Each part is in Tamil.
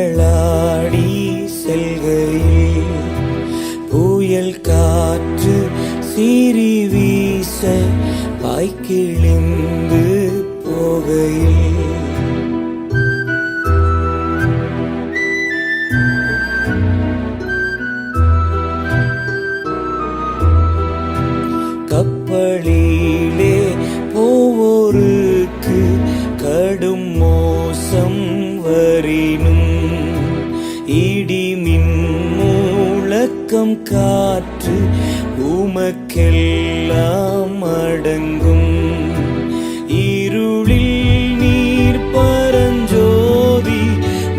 கப்பலாடி செல்கையில் புயல் காற்று சீறி வீச பாய்க்கிழிந்து போகையில் கப்பலிலே போவோருக்கு கடும் மோசம் வரினும் இடிமின் முழக்கம் காற்று உமக்கெல்லாம் அடங்கும். இருளில் நீர் பரஞ்சோதி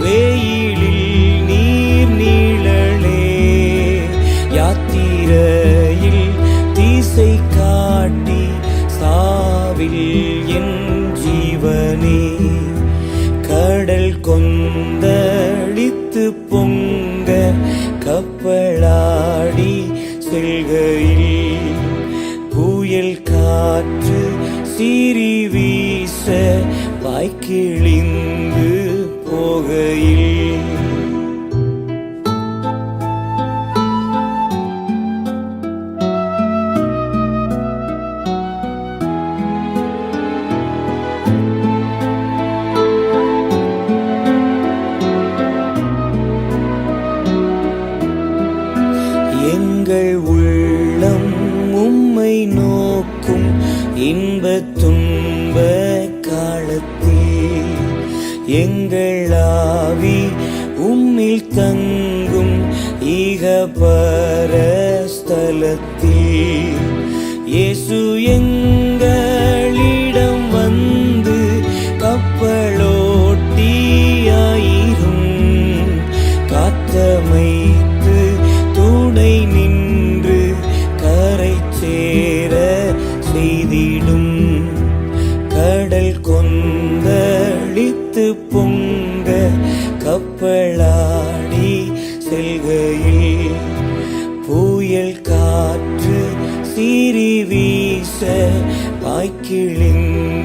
வெயிலில் நீர் நீழலே யாத்திரையில் திசை காட்டி சாவில் என் ஜீவனே கடல் கொந்தளித்து பொங்க கப்பலாடி செல்கையில் புயல் காற்று சீறி வீச பாய்க்கிழிந்து போகையில் எங்கள் உள்ளம் உம்மை நோக்கும் இன்ப துன்ப காலத்தில் எங்கள் ஆவி உம்மில் தங்கும் இகபரஸ்தலத்தில் இயேசு எங்களிடம் வந்து கப்பலோட்டியாயிரும் காத்தமைத்து துணை நின்று கரை சேர செய்திடும். கடல் கொந்தளித்து பொங்க கப்பலாடி செல்கையில் புயல் காற்று சீறி வீச பாய்க்கிழிந்து